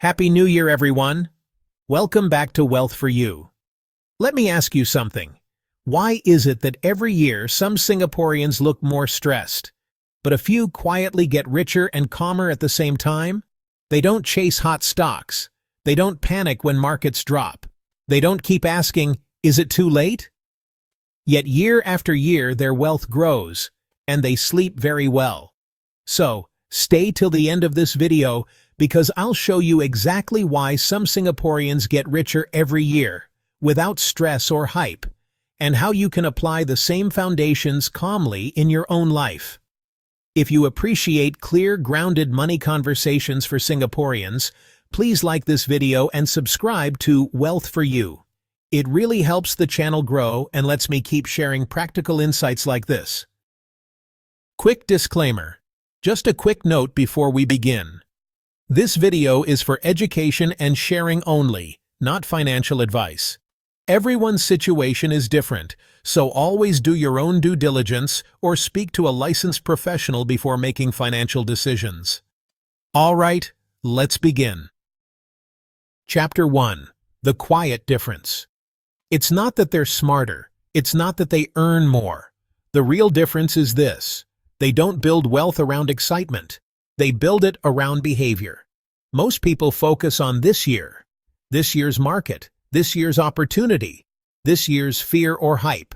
Happy New Year, everyone! Welcome back to Wealth for You. Let me ask you something. Why is it that every year some Singaporeans look more stressed, but a few quietly get richer and calmer at the same time? They don't chase hot stocks. They don't panic when markets drop. They don't keep asking, is it too late? Yet year after year their wealth grows, and they sleep very well. So, stay till the end of this video because I'll show you exactly why some Singaporeans get richer every year, without stress or hype, and how you can apply the same foundations calmly in your own life. If you appreciate clear, grounded money conversations for Singaporeans, please like this video and subscribe to Wealth for You. It really helps the channel grow and lets me keep sharing practical insights like this. Quick disclaimer. Just a quick note before we begin. This video is for education and sharing only, not financial advice. Everyone's situation is different, so always do your own due diligence or speak to a licensed professional before making financial decisions. All right, let's begin. Chapter 1. The Quiet Difference. It's not that they're smarter. It's not that they earn more. The real difference is this. They don't build wealth around excitement. They build it around behavior. Most people focus on this year's market, this year's opportunity, this year's fear or hype,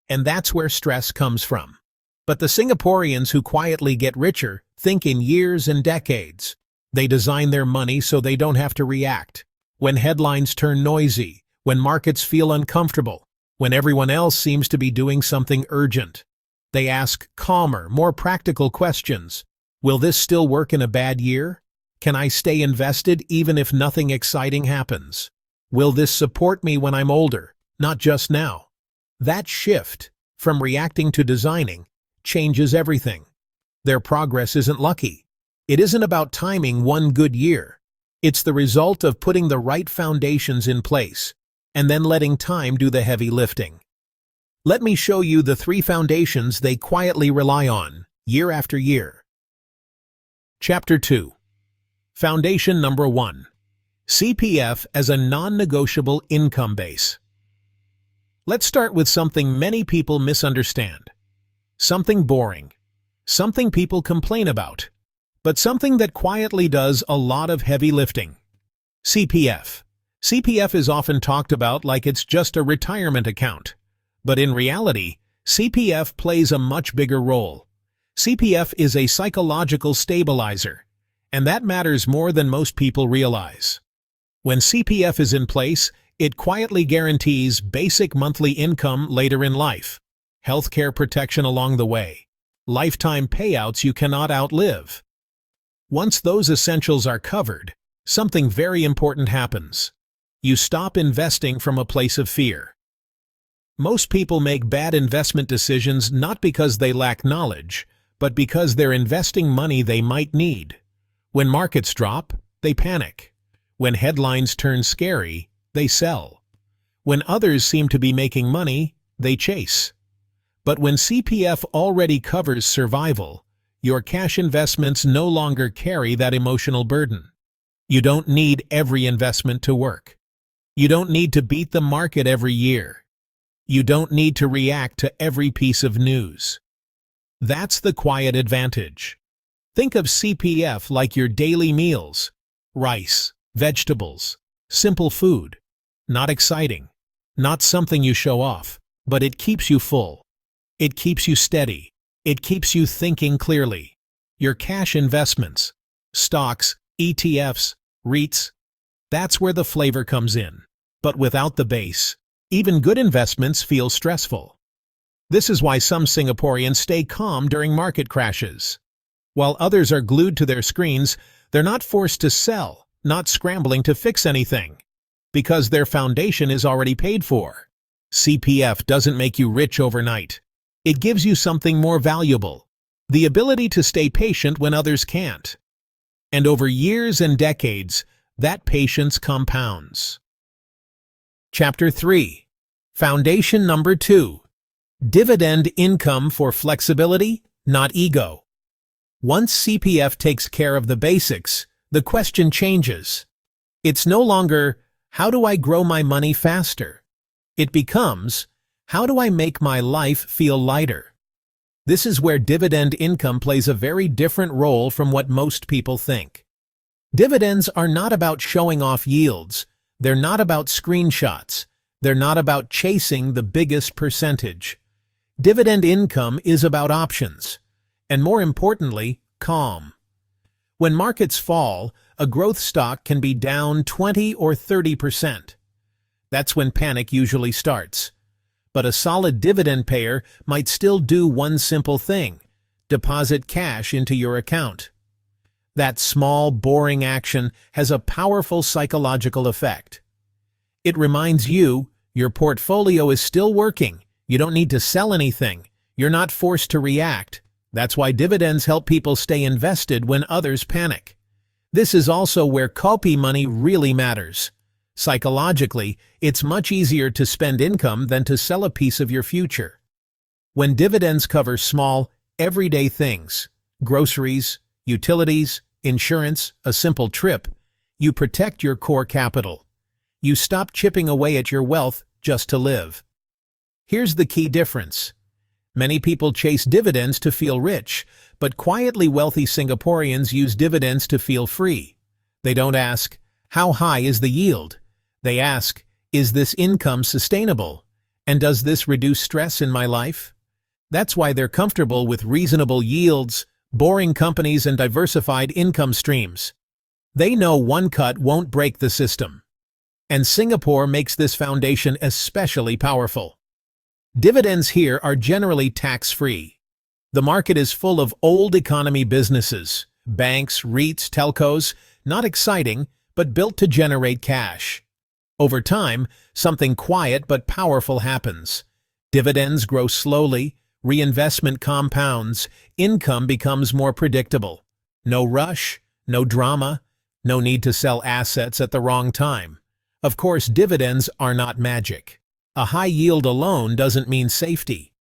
and that's where stress comes from. But the Singaporeans who quietly get richer think in years and decades. They design their money so they don't have to react. When headlines turn noisy, when markets feel uncomfortable, when everyone else seems to be doing something urgent, they ask calmer, more practical questions. Will this still work in a bad year? Can I stay invested even if nothing exciting happens? Will this support me when I'm older, not just now? That shift, from reacting to designing, changes everything. Their progress isn't lucky. It isn't about timing one good year. It's the result of putting the right foundations in place, and then letting time do the heavy lifting. Let me show you the 3 foundations they quietly rely on, year after year. Chapter 2. Foundation number 1. CPF as a non-negotiable income base. Let's start with something many people misunderstand. Something boring. Something people complain about. But something that quietly does a lot of heavy lifting. CPF. CPF is often talked about like it's just a retirement account. But in reality, CPF plays a much bigger role. CPF is a psychological stabilizer, and that matters more than most people realize. When CPF is in place, it quietly guarantees basic monthly income later in life, healthcare protection along the way, lifetime payouts you cannot outlive. Once those essentials are covered, something very important happens. You stop investing from a place of fear. Most people make bad investment decisions not because they lack knowledge, but because they're investing money they might need. When markets drop, they panic. When headlines turn scary, they sell. When others seem to be making money, they chase. But when CPF already covers survival, your cash investments no longer carry that emotional burden. You don't need every investment to work. You don't need to beat the market every year. You don't need to react to every piece of news. That's the quiet advantage. Think of CPF like your daily meals. Rice, vegetables, simple food. Not exciting, not something you show off, but it keeps you full. It keeps you steady. It keeps you thinking clearly. Your cash investments, stocks, ETFs, REITs, that's where the flavor comes in. But without the base, even good investments feel stressful. This is why some Singaporeans stay calm during market crashes. While others are glued to their screens, they're not forced to sell, not scrambling to fix anything, because their foundation is already paid for. CPF doesn't make you rich overnight. It gives you something more valuable, the ability to stay patient when others can't. And over years and decades, that patience compounds. Chapter 3. Foundation number 2. Dividend income for flexibility, not ego. Once CPF takes care of the basics, the question changes. It's no longer, how do I grow my money faster? It becomes, how do I make my life feel lighter? This is where dividend income plays a very different role from what most people think. Dividends are not about showing off yields. They're not about screenshots. They're not about chasing the biggest percentage. Dividend income is about options, and more importantly, calm. When markets fall, a growth stock can be down 20 or 30%. That's when panic usually starts. But a solid dividend payer might still do one simple thing: deposit cash into your account. That small, boring action has a powerful psychological effect. It reminds you your portfolio is still working. You don't need to sell anything. You're not forced to react. That's why dividends help people stay invested when others panic. This is also where kopi-money really matters. Psychologically, it's much easier to spend income than to sell a piece of your future. When dividends cover small, everyday things, groceries, utilities, insurance, a simple trip, you protect your core capital. You stop chipping away at your wealth just to live. Here's the key difference. Many people chase dividends to feel rich, but quietly wealthy Singaporeans use dividends to feel free. They don't ask, how high is the yield? They ask, is this income sustainable? And does this reduce stress in my life? That's why they're comfortable with reasonable yields, boring companies, and diversified income streams. They know one cut won't break the system. And Singapore makes this foundation especially powerful. Dividends here are generally tax-free. The market is full of old economy businesses, banks, REITs, telcos, not exciting, but built to generate cash. Over time, something quiet but powerful happens. Dividends grow slowly, reinvestment compounds, income becomes more predictable. No rush, no drama, no need to sell assets at the wrong time. Of course, dividends are not magic. A high yield alone doesn't mean safety.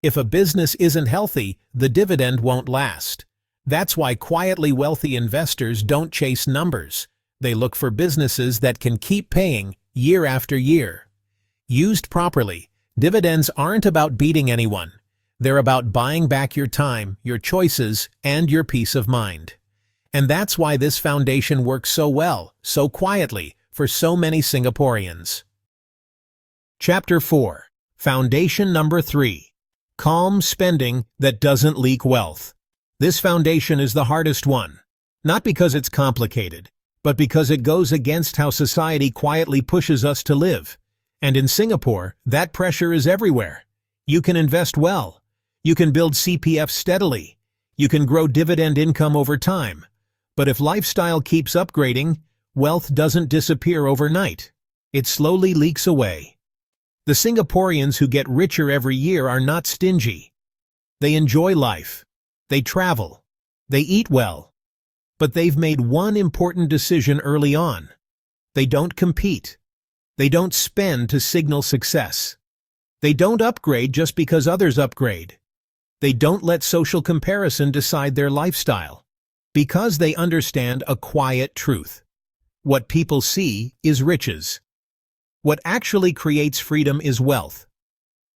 If a business isn't healthy, the dividend won't last. That's why quietly wealthy investors don't chase numbers. They look for businesses that can keep paying year after year. Used properly, dividends aren't about beating anyone. They're about buying back your time, your choices, and your peace of mind. And that's why this foundation works so well, so quietly, for so many Singaporeans. Chapter 4. Foundation number 3. Calm spending that doesn't leak wealth. This foundation is the hardest one. Not because it's complicated, but because it goes against how society quietly pushes us to live. And in Singapore, that pressure is everywhere. You can invest well. You can build CPF steadily. You can grow dividend income over time. But if lifestyle keeps upgrading, wealth doesn't disappear overnight. It slowly leaks away. The Singaporeans who get richer every year are not stingy. They enjoy life. They travel. They eat well. But they've made one important decision early on. They don't compete. They don't spend to signal success. They don't upgrade just because others upgrade. They don't let social comparison decide their lifestyle. Because they understand a quiet truth. What people see is riches. What actually creates freedom is wealth.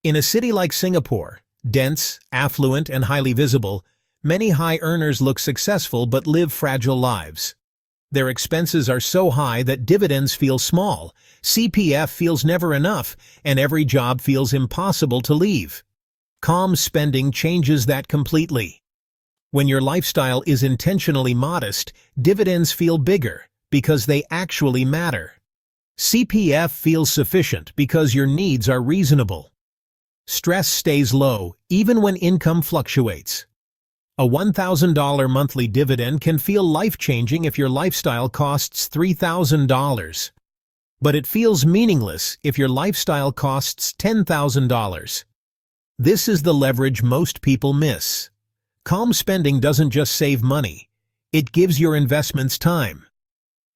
In a city like Singapore, dense, affluent, and highly visible, many high earners look successful but live fragile lives. Their expenses are so high that dividends feel small, CPF feels never enough, and every job feels impossible to leave. Calm spending changes that completely. When your lifestyle is intentionally modest, dividends feel bigger because they actually matter. CPF feels sufficient because your needs are reasonable. Stress stays low even when income fluctuates. A $1,000 monthly dividend can feel life-changing if your lifestyle costs $3,000. But it feels meaningless if your lifestyle costs $10,000. This is the leverage most people miss. Calm spending doesn't just save money. It gives your investments time.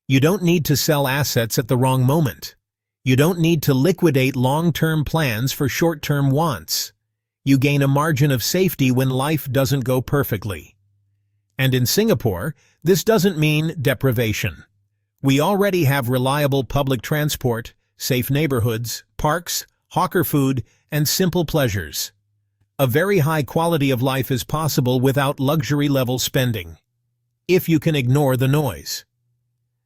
You don't need to sell assets at the wrong moment. You don't need to liquidate long-term plans for short-term wants. You gain a margin of safety when life doesn't go perfectly. And in Singapore, this doesn't mean deprivation. We already have reliable public transport, safe neighborhoods, parks, hawker food, and simple pleasures. A very high quality of life is possible without luxury-level spending, if you can ignore the noise.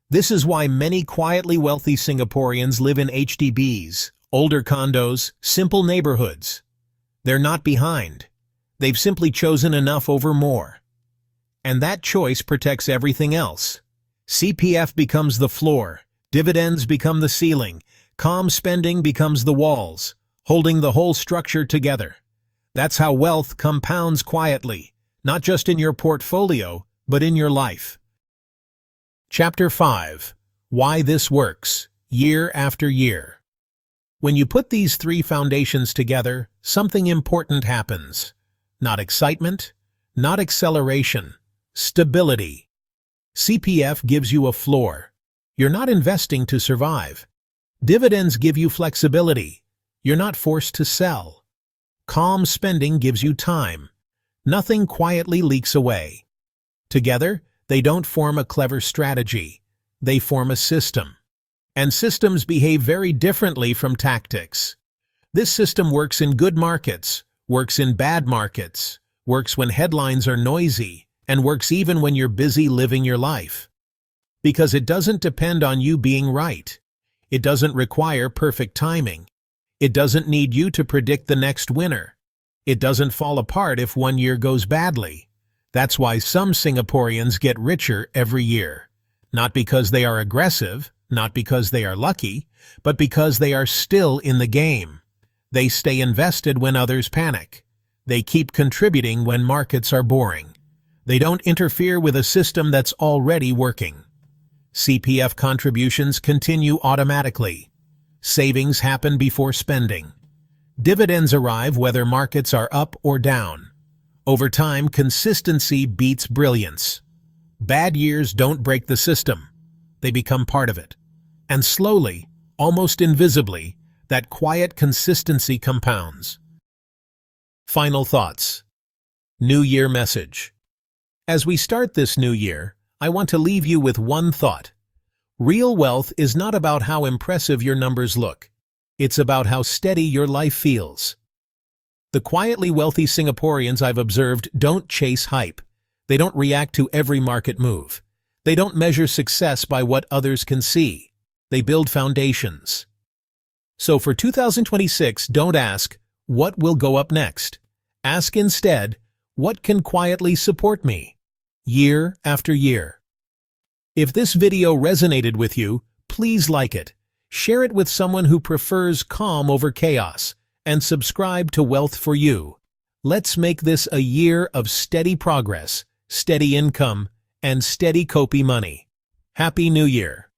This is why many quietly wealthy Singaporeans live in HDBs, older condos, simple neighborhoods. They're not behind. They've simply chosen enough over more. And that choice protects everything else. CPF becomes the floor, dividends become the ceiling, calm spending becomes the walls, holding the whole structure together. That's how wealth compounds quietly, not just in your portfolio, but in your life. Chapter 5. Why this works, year after year. When you put these three foundations together, something important happens. Not excitement, not acceleration, stability. CPF gives you a floor. You're not investing to survive. Dividends give you flexibility. You're not forced to sell. Calm spending gives you time. Nothing quietly leaks away. Together, they don't form a clever strategy. They form a system. And systems behave very differently from tactics. This system works in good markets, works in bad markets, works when headlines are noisy, and works even when you're busy living your life. Because it doesn't depend on you being right. It doesn't require perfect timing. It doesn't need you to predict the next winner. It doesn't fall apart if one year goes badly. That's why some Singaporeans get richer every year. Not because they are aggressive, not because they are lucky, but because they are still in the game. They stay invested when others panic. They keep contributing when markets are boring. They don't interfere with a system that's already working. CPF contributions continue automatically. Savings happen before spending. Dividends arrive whether markets are up or down. Over time, consistency beats brilliance. Bad years don't break the system. They become part of it. And slowly, almost invisibly, that quiet consistency compounds. Final thoughts. New Year message. As we start this new year, I want to leave you with one thought. Real wealth is not about how impressive your numbers look. It's about how steady your life feels. The quietly wealthy Singaporeans I've observed don't chase hype. They don't react to every market move. They don't measure success by what others can see. They build foundations. So for 2026, don't ask, what will go up next? Ask instead, what can quietly support me? Year after year. If this video resonated with you, please like it, share it with someone who prefers calm over chaos, and subscribe to Wealth for You. Let's make this a year of steady progress, steady income, and steady kopi money. Happy New Year!